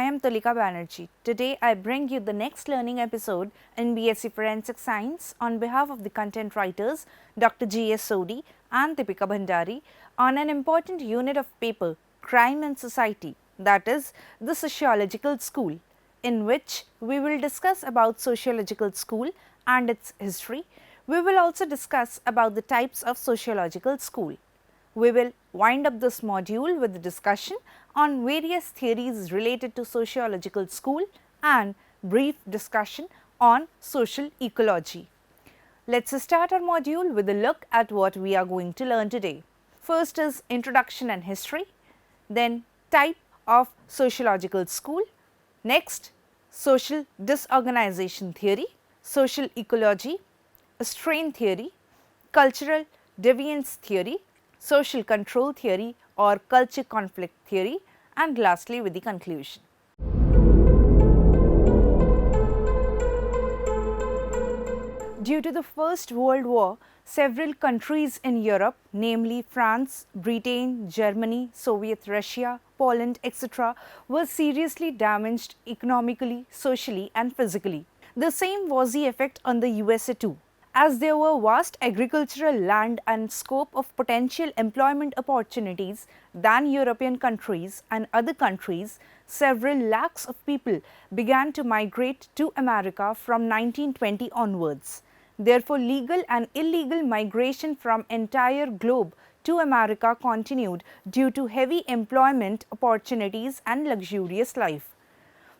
am Tulika Banerjee. Today I bring you the next learning episode in BSc Forensic Science on behalf of the content writers Dr. G.S. Sodhi and Deepika Bhandari on an important unit of paper, Crime and Society, that is the Sociological School, in which we will discuss about Sociological School and its history. We will also discuss about the types of Sociological School. We will wind up this module with a discussion on various theories related to sociological school and brief discussion on social ecology. Let us start our module with a look at what we are going to learn today. First is introduction and history, then type of sociological school, next social disorganization theory, social ecology, strain theory, cultural deviance theory, social control theory or culture conflict theory, and lastly with the conclusion. Due to the First World War, several countries in Europe, namely France, Britain, Germany, Soviet Russia, Poland, etc., were seriously damaged economically, socially and physically. The same was the effect on the USA too. As there were vast agricultural land and scope of potential employment opportunities than European countries and other countries, several lakhs of people began to migrate to America from 1920 onwards. Therefore, legal and illegal migration from entire globe to America continued due to heavy employment opportunities and luxurious life.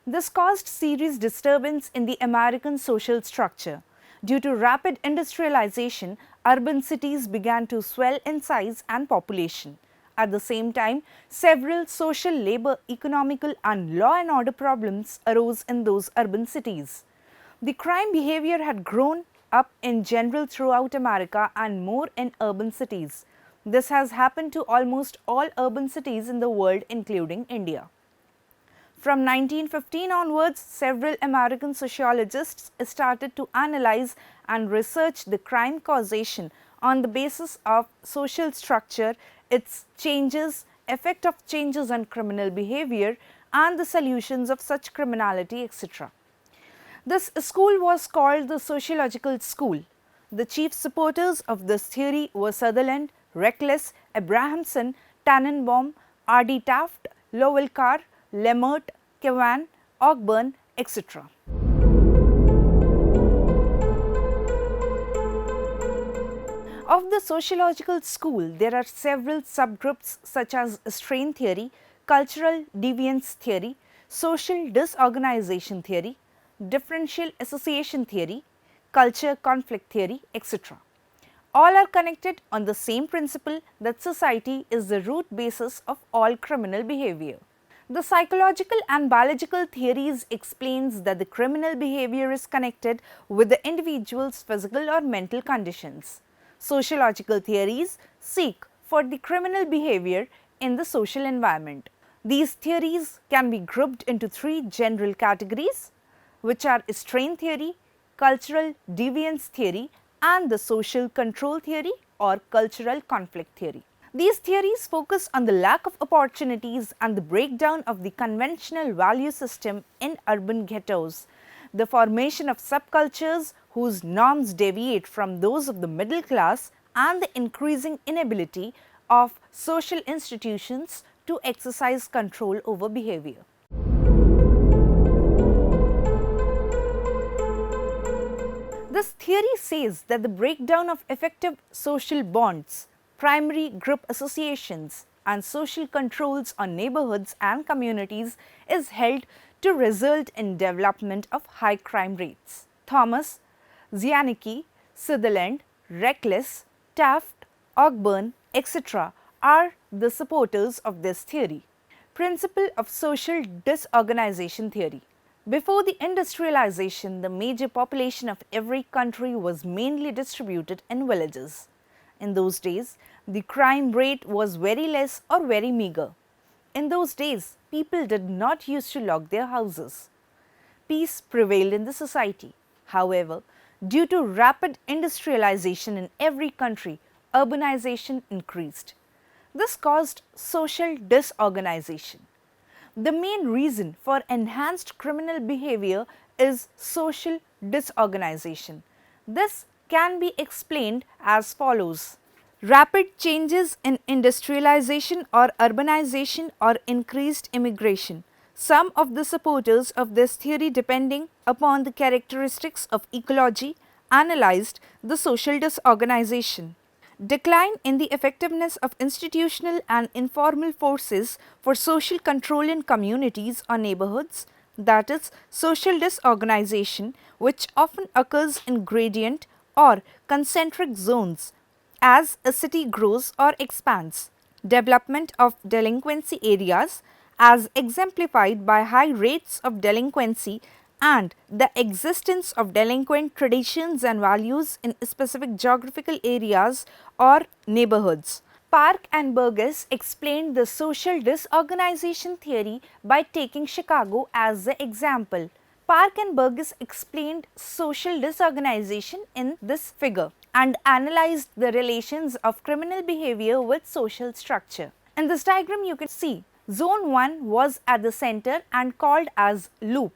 This caused serious disturbance in the American social structure. Due to rapid industrialization, urban cities began to swell in size and population. At the same time, several social, labor, economical and law and order problems arose in those urban cities. The crime behavior had grown up in general throughout America and more in urban cities. This has happened to almost all urban cities in the world, including India. From 1915 onwards, several American sociologists started to analyze and research the crime causation on the basis of social structure, its changes, effect of changes on criminal behavior and the solutions of such criminality, etc. This school was called the Sociological School. The chief supporters of this theory were Sutherland, Reckless, Abrahamson, Tannenbaum, R.D. Taft, Lowell Carr, Lemert, Kevan, Ogburn, etc. Of the sociological school, there are several subgroups such as strain theory, cultural deviance theory, social disorganization theory, differential association theory, culture conflict theory, etc. All are connected on the same principle that society is the root basis of all criminal behavior. The psychological and biological theories explains that the criminal behavior is connected with the individual's physical or mental conditions. Sociological theories seek for the criminal behavior in the social environment. These theories can be grouped into three general categories, which are strain theory, cultural deviance theory and the social control theory or cultural conflict theory. These theories focus on the lack of opportunities and the breakdown of the conventional value system in urban ghettos, the formation of subcultures whose norms deviate from those of the middle class, and the increasing inability of social institutions to exercise control over behavior. This theory says that the breakdown of effective social bonds, primary group associations and social controls on neighborhoods and communities is held to result in development of high crime rates. Thomas, Zianicki, Sutherland, Reckless, Taft, Ogburn, etc. are the supporters of this theory. Principle of social disorganization theory. Before the industrialization, the major population of every country was mainly distributed in villages. In those days, the crime rate was very less or very meager. In those days, people did not used to lock their houses. Peace prevailed in the society. However, due to rapid industrialization in every country, urbanization increased. This caused social disorganization. The main reason for enhanced criminal behavior is social disorganization. This can be explained as follows. Rapid changes in industrialization or urbanization or increased immigration. Some of the supporters of this theory, depending upon the characteristics of ecology, analyzed the social disorganization. Decline in the effectiveness of institutional and informal forces for social control in communities or neighborhoods, that is, social disorganization, which often occurs in gradient or concentric zones as a city grows or expands. Development of delinquency areas, as exemplified by high rates of delinquency and the existence of delinquent traditions and values in specific geographical areas or neighborhoods. Park and Burgess explained the social disorganization theory by taking Chicago as the example. Park and Burgess explained social disorganization in this figure and analyzed the relations of criminal behavior with social structure. In this diagram, you can see Zone 1 was at the center and called as loop.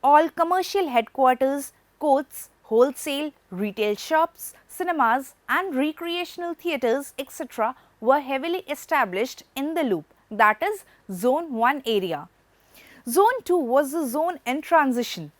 All commercial headquarters, courts, wholesale, retail shops, cinemas and recreational theatres etc. were heavily established in the loop, that is Zone 1 area. Zone 2 was the zone in transition.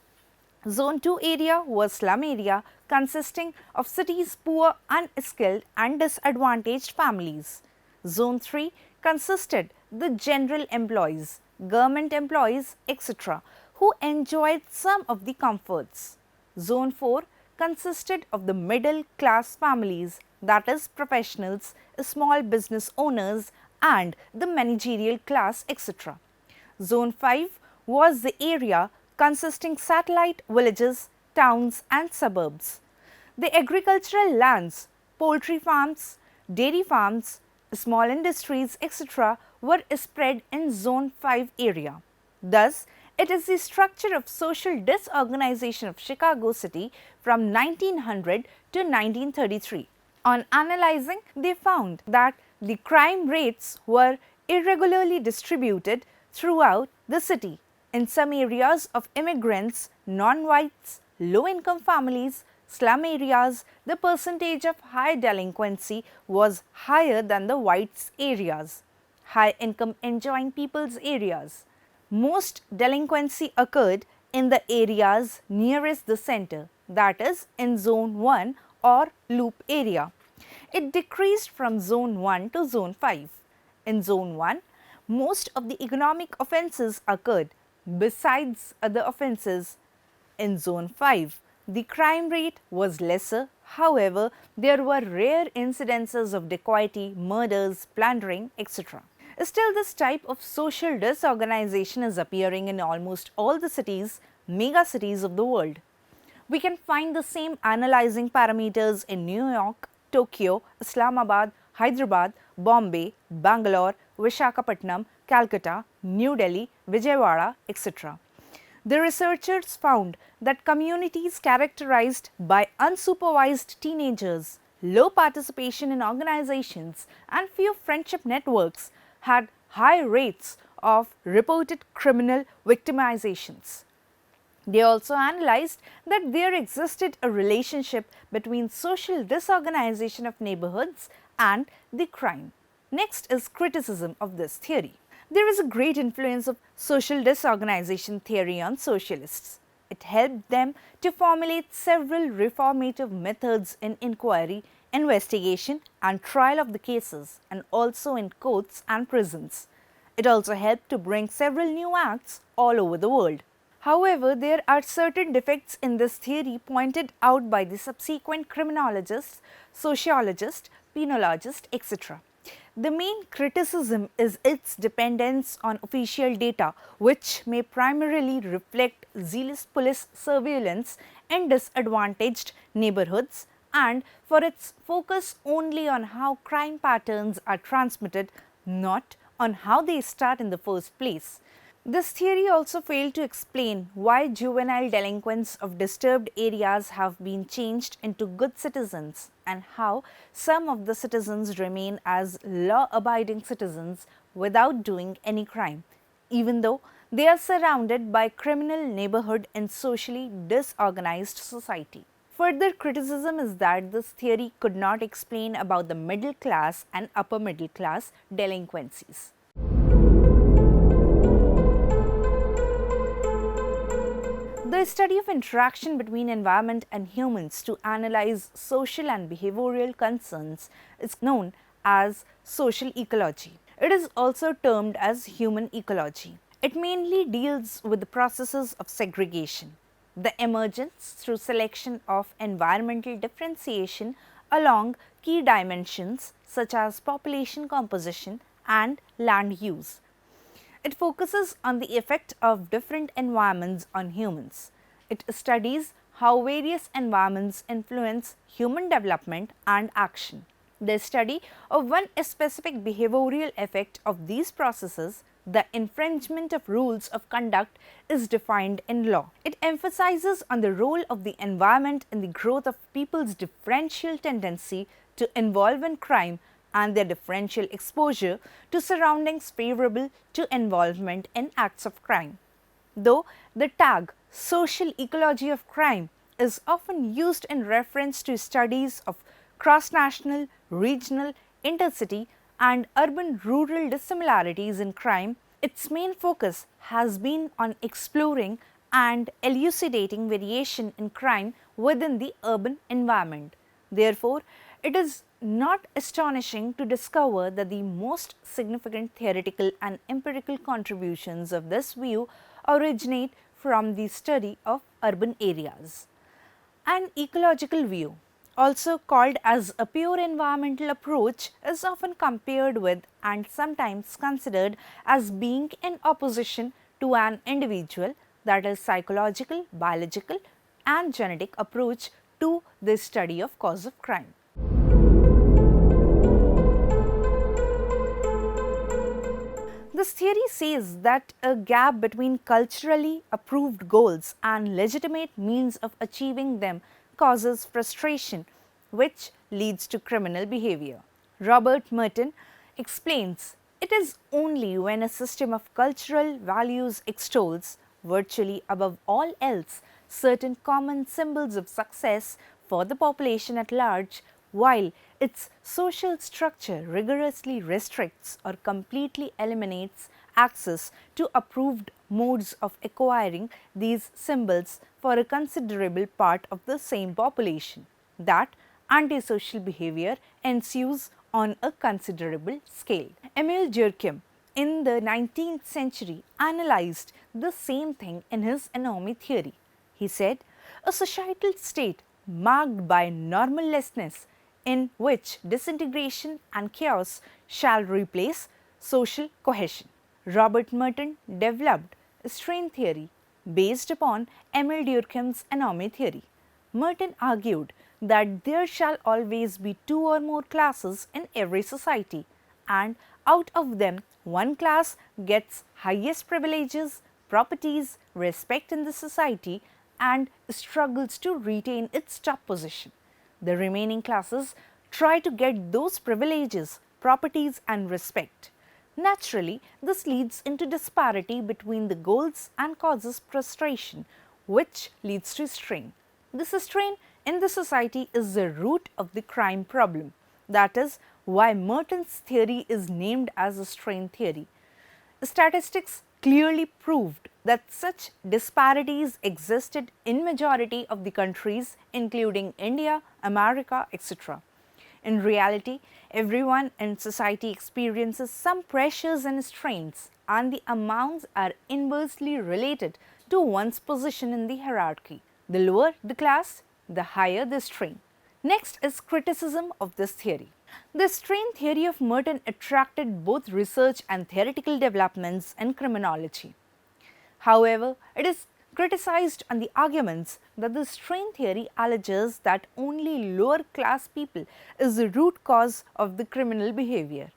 Zone 2 area was slum area consisting of cities' poor, unskilled and disadvantaged families. Zone 3 consisted the general employees, government employees etc. who enjoyed some of the comforts. Zone 4 consisted of the middle class families, that is professionals, small business owners and the managerial class etc. Zone 5 was the area consisting satellite villages, towns and suburbs. The agricultural lands, poultry farms, dairy farms, small industries etc. were spread in Zone 5 area. Thus, it is the structure of social disorganization of Chicago City from 1900 to 1933. On analyzing, they found that the crime rates were irregularly distributed throughout the city. In some areas of immigrants, non-whites, low-income families, slum areas, the percentage of high delinquency was higher than the whites areas, high income enjoying people's areas. Most delinquency occurred in the areas nearest the center, that is in Zone 1 or loop area. It decreased from Zone 1 to Zone 5. In Zone 1, most of the economic offences occurred besides other offences. In Zone 5, the crime rate was lesser, however, there were rare incidences of dacoity, murders, plundering, etc. Still, this type of social disorganization is appearing in almost all the cities, megacities of the world. We can find the same analyzing parameters in New York, Tokyo, Islamabad, Hyderabad, Bombay, Bangalore, Vishakhapatnam, Calcutta, New Delhi, Vijayawada, etc. The researchers found that communities characterized by unsupervised teenagers, low participation in organizations and few friendship networks had high rates of reported criminal victimizations. They also analyzed that there existed a relationship between social disorganization of neighborhoods and the crime. Next is criticism of this theory. There is a great influence of social disorganization theory on socialists. It helped them to formulate several reformative methods in inquiry, investigation and trial of the cases, and also in courts and prisons. It also helped to bring several new acts all over the world. However, there are certain defects in this theory pointed out by the subsequent criminologists, sociologists, penologists, etc. The main criticism is its dependence on official data, which may primarily reflect zealous police surveillance in disadvantaged neighborhoods, and for its focus only on how crime patterns are transmitted, not on how they start in the first place. This theory also failed to explain why juvenile delinquents of disturbed areas have been changed into good citizens and how some of the citizens remain as law-abiding citizens without doing any crime. even though they are surrounded by criminal neighborhood and socially disorganized society. Further criticism is that this theory could not explain about the middle class and upper middle class delinquencies. The study of interaction between environment and humans to analyze social and behavioral concerns is known as social ecology. It is also termed as human ecology. It mainly deals with the processes of segregation, the emergence through selection of environmental differentiation along key dimensions such as population composition and land use. It focuses on the effect of different environments on humans. It studies how various environments influence human development and action. The study of one specific behavioral effect of these processes, the infringement of rules of conduct, is defined in law. It emphasizes on the role of the environment in the growth of people's differential tendency to involve in crime and their differential exposure to surroundings favorable to involvement in acts of crime. Though the tag social ecology of crime is often used in reference to studies of cross-national, regional, intercity and urban-rural dissimilarities in crime, its main focus has been on exploring and elucidating variation in crime within the urban environment. Therefore, it is not astonishing to discover that the most significant theoretical and empirical contributions of this view originate from the study of urban areas. An ecological view, also called as a pure environmental approach, is often compared with and sometimes considered as being in opposition to an individual, that is psychological, biological and genetic approach to the study of cause of crime. This theory says that a gap between culturally approved goals and legitimate means of achieving them causes frustration, which leads to criminal behavior. Robert Merton explains, it is only when a system of cultural values extols, virtually above all else, certain common symbols of success for the population at large, while its social structure rigorously restricts or completely eliminates access to approved modes of acquiring these symbols for a considerable part of the same population, that antisocial behavior ensues on a considerable scale. Emile Durkheim in the 19th century analyzed the same thing in his anomie theory. He said, a societal state marked by normallessness in which disintegration and chaos shall replace social cohesion. Robert Merton developed a strain theory based upon Emile Durkheim's anomie theory. Merton argued that there shall always be two or more classes in every society, and out of them one class gets highest privileges, properties, respect in the society and struggles to retain its top position. The remaining classes try to get those privileges, properties and respect. Naturally, this leads into disparity between the goals and causes frustration, which leads to strain. This strain in the society is the root of the crime problem. That is why Merton's theory is named as a strain theory. Statistics clearly proved that such disparities existed in majority of the countries including India, America, etc. In reality, everyone in society experiences some pressures and strains, and the amounts are inversely related to one's position in the hierarchy. The lower the class, the higher the strain. Next is criticism of this theory. The strain theory of Merton attracted both research and theoretical developments in criminology. However, it is criticized on the arguments that the strain theory alleges that only lower class people is the root cause of the criminal behavior.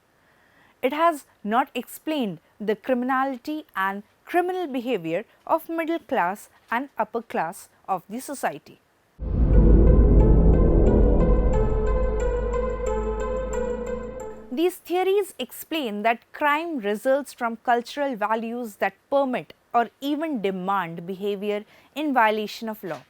It has not explained the criminality and criminal behavior of middle class and upper class of the society. These theories explain that crime results from cultural values that permit or even demand behavior in violation of law.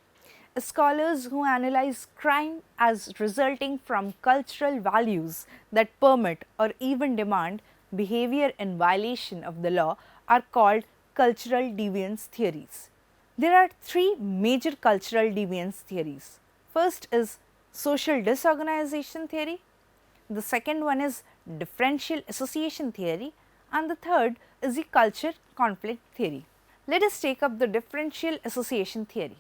Scholars who analyze crime as resulting from cultural values that permit or even demand behavior in violation of the law are called cultural deviance theories. There are three major cultural deviance theories. First is social disorganization theory, the second one is differential association theory, and the third is the culture conflict theory. Let us take up the differential association theory.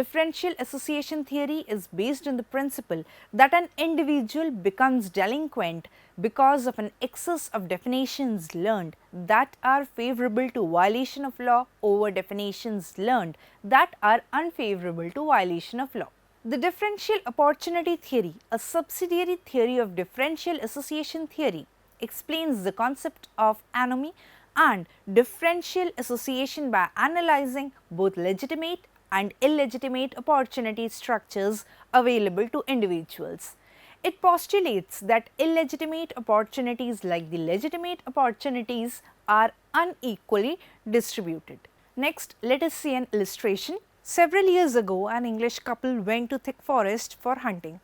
Differential association theory is based on the principle that an individual becomes delinquent because of an excess of definitions learned that are favorable to violation of law over definitions learned that are unfavorable to violation of law. The differential opportunity theory, a subsidiary theory of differential association theory, explains the concept of anomie and differential association by analyzing both legitimate and illegitimate opportunity structures available to individuals. It postulates that illegitimate opportunities like the legitimate opportunities are unequally distributed. Next, let us see an illustration. Several years ago, an English couple went to thick forest for hunting.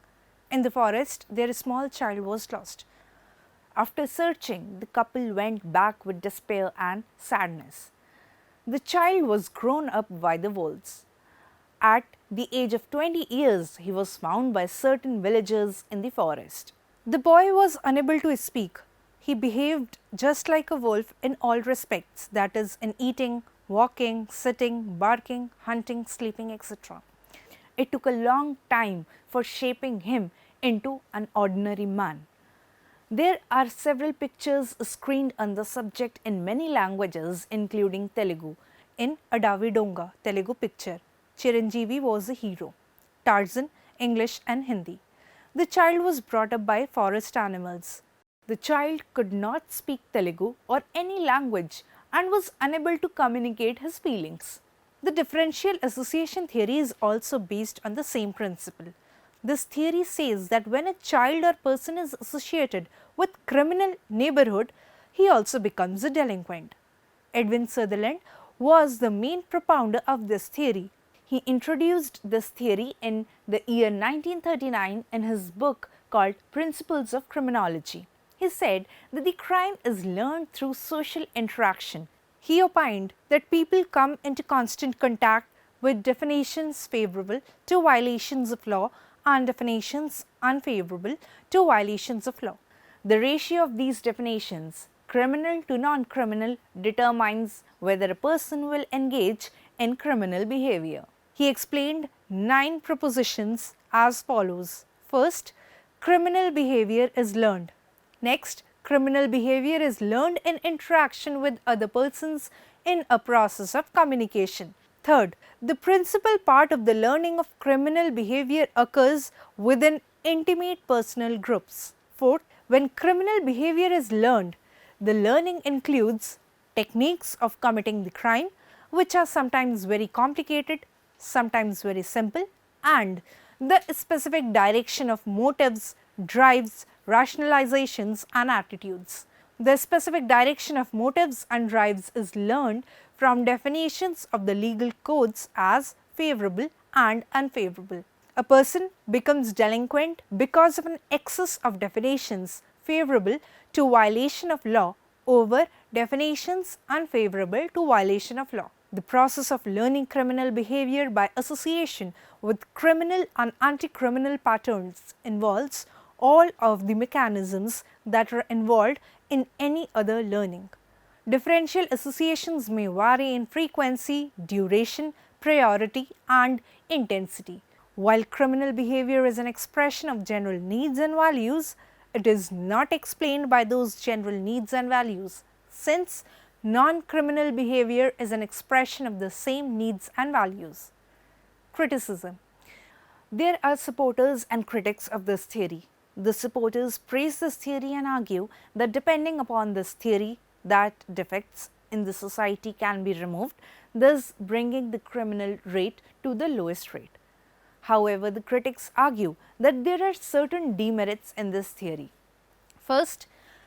In the forest, their small child was lost. After searching, the couple went back with despair and sadness. The child was grown up by the wolves. At the age of 20 years, he was found by certain villagers in the forest. The boy was unable to speak. He behaved just like a wolf in all respects, that is, in eating, walking, sitting, barking, hunting, sleeping, etc. It took a long time for shaping him into an ordinary man. There are several pictures screened on the subject in many languages, including Telugu. In Adavi Donga, Telugu picture, Chiranjeevi was a hero. Tarzan, English and Hindi. The child was brought up by forest animals. The child could not speak Telugu or any language and was unable to communicate his feelings. The differential association theory is also based on the same principle. This theory says that when a child or person is associated with criminal neighborhood, he also becomes a delinquent. Edwin Sutherland was the main propounder of this theory. He introduced this theory in the year 1939 in his book called Principles of Criminology. He said that the crime is learned through social interaction. He opined that people come into constant contact with definitions favorable to violations of law and definitions unfavorable to violations of law. The ratio of these definitions, criminal to non-criminal, determines whether a person will engage in criminal behavior. He explained 9 propositions as follows. First, criminal behavior is learned. Next, criminal behavior is learned in interaction with other persons in a process of communication. Third, the principal part of the learning of criminal behavior occurs within intimate personal groups. Fourth, when criminal behavior is learned, the learning includes techniques of committing the crime, which are sometimes very complicated, sometimes very simple, and the specific direction of motives, drives, rationalizations and attitudes. The specific direction of motives and drives is learned from definitions of the legal codes as favorable and unfavorable. A person becomes delinquent because of an excess of definitions favorable to violation of law over definitions unfavorable to violation of law. The process of learning criminal behavior by association with criminal and anti-criminal patterns involves all of the mechanisms that are involved in any other learning. Differential associations may vary in frequency, duration, priority and intensity. While criminal behavior is an expression of general needs and values, it is not explained by those general needs and values, since non-criminal behavior is an expression of the same needs and values. Criticism. There are supporters and critics of this theory. The supporters praise this theory and argue that depending upon this theory, that defects in the society can be removed, thus bringing the criminal rate to the lowest rate. However, the critics argue that there are certain demerits in this theory. First,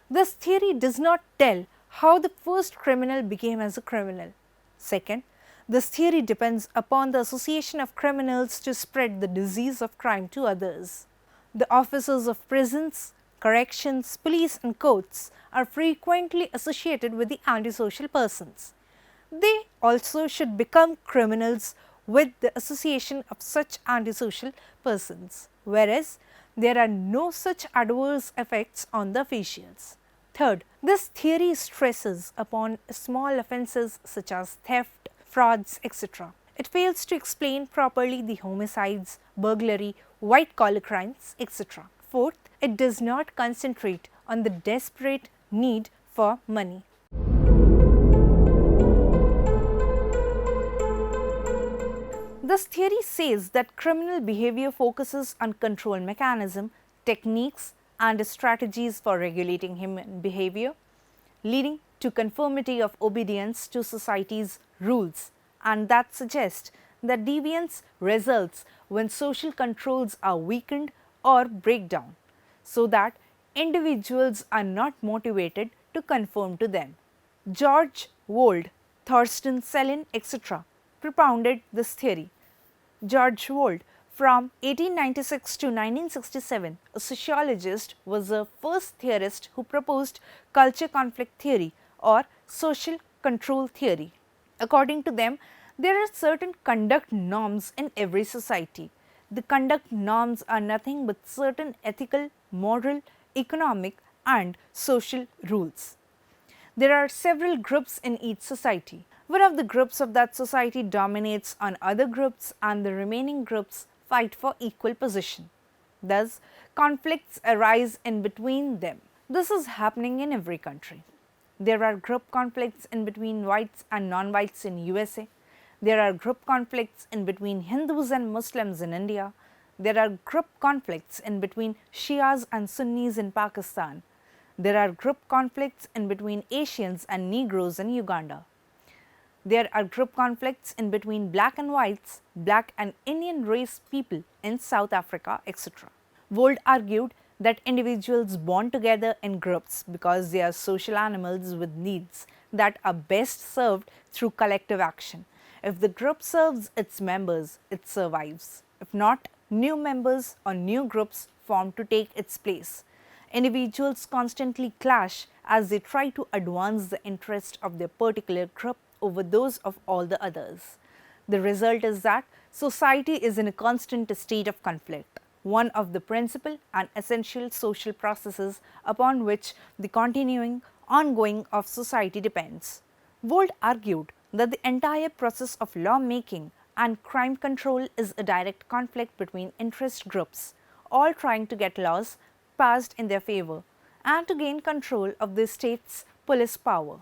This theory does not tell how the first criminal became as a criminal. Second, this theory depends upon the association of criminals to spread the disease of crime to others. The officers of prisons, corrections, police and courts are frequently associated with the antisocial persons. They also should become criminals with the association of such antisocial persons, whereas there are no such adverse effects on the officials. Third, this theory stresses upon small offences such as theft, frauds, etc. It fails to explain properly the homicides, burglary, white-collar crimes, etc. Fourth, it does not concentrate on the desperate need for money. This theory says that criminal behavior focuses on control mechanism, techniques and strategies for regulating human behavior, leading to conformity of obedience to society's rules, and that suggests that deviance results when social controls are weakened or break down, so that individuals are not motivated to conform to them. George Wold, Thorsten Selin, etc. propounded this theory. George Wold, from 1896 to 1967, a sociologist, was the first theorist who proposed culture conflict theory or social control theory. According to them, there are certain conduct norms in every society. The conduct norms are nothing but certain ethical, moral, economic and social rules. There are several groups in each society. One of the groups of that society dominates on other groups and the remaining groups fight for equal position. Thus, conflicts arise in between them. This is happening in every country. There are group conflicts in between whites and non-whites in USA. There are group conflicts in between Hindus and Muslims in India. There are group conflicts in between Shias and Sunnis in Pakistan. There are group conflicts in between Asians and Negroes in Uganda. There are group conflicts in between black and whites, black and Indian race people in South Africa, etc. Wold argued that individuals bond together in groups because they are social animals with needs that are best served through collective action. If the group serves its members, it survives. If not, new members or new groups form to take its place. Individuals constantly clash as they try to advance the interest of their particular group over those of all the others. The result is that society is in a constant state of conflict, one of the principal and essential social processes upon which the continuing ongoing of society depends. Wold argued that the entire process of law-making and crime control is a direct conflict between interest groups, all trying to get laws passed in their favor and to gain control of the state's police power.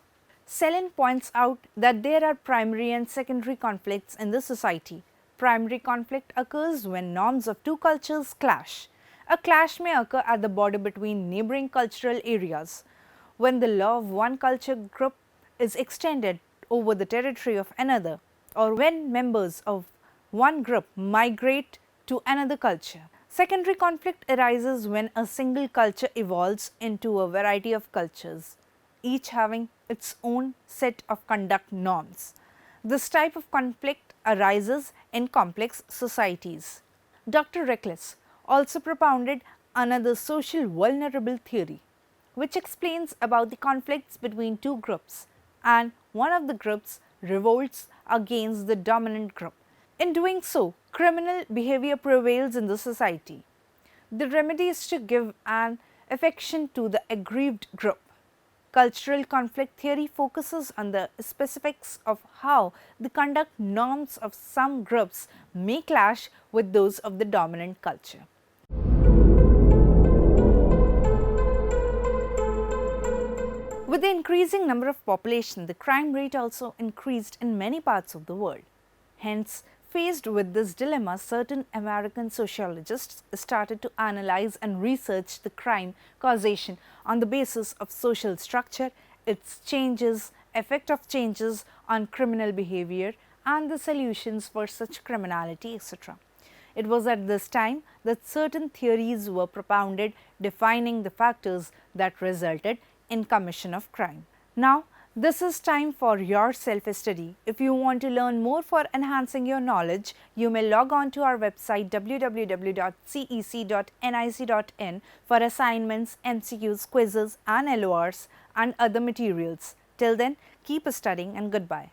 Selin points out that there are primary and secondary conflicts in the society. Primary conflict occurs when norms of two cultures clash. A clash may occur at the border between neighboring cultural areas, when the law of one culture group is extended over the territory of another, or when members of one group migrate to another culture. Secondary conflict arises when a single culture evolves into a variety of cultures, each having its own set of conduct norms. This type of conflict arises in complex societies. Dr. Reckless also propounded another social vulnerable theory, which explains about the conflicts between two groups, and one of the groups revolts against the dominant group. In doing so, criminal behavior prevails in the society. The remedy is to give an affection to the aggrieved group. Cultural conflict theory focuses on the specifics of how the conduct norms of some groups may clash with those of the dominant culture. With the increasing number of population, the crime rate also increased in many parts of the world. Hence, faced with this dilemma, certain American sociologists started to analyze and research the crime causation on the basis of social structure, its changes, effect of changes on criminal behavior, and the solutions for such criminality, etc. It was at this time that certain theories were propounded defining the factors that resulted in commission of crime. Now, this is time for your self-study. If you want to learn more for enhancing your knowledge, you may log on to our website www.cec.nic.in for assignments, MCQs, quizzes and LORs and other materials. Till then, keep studying and goodbye.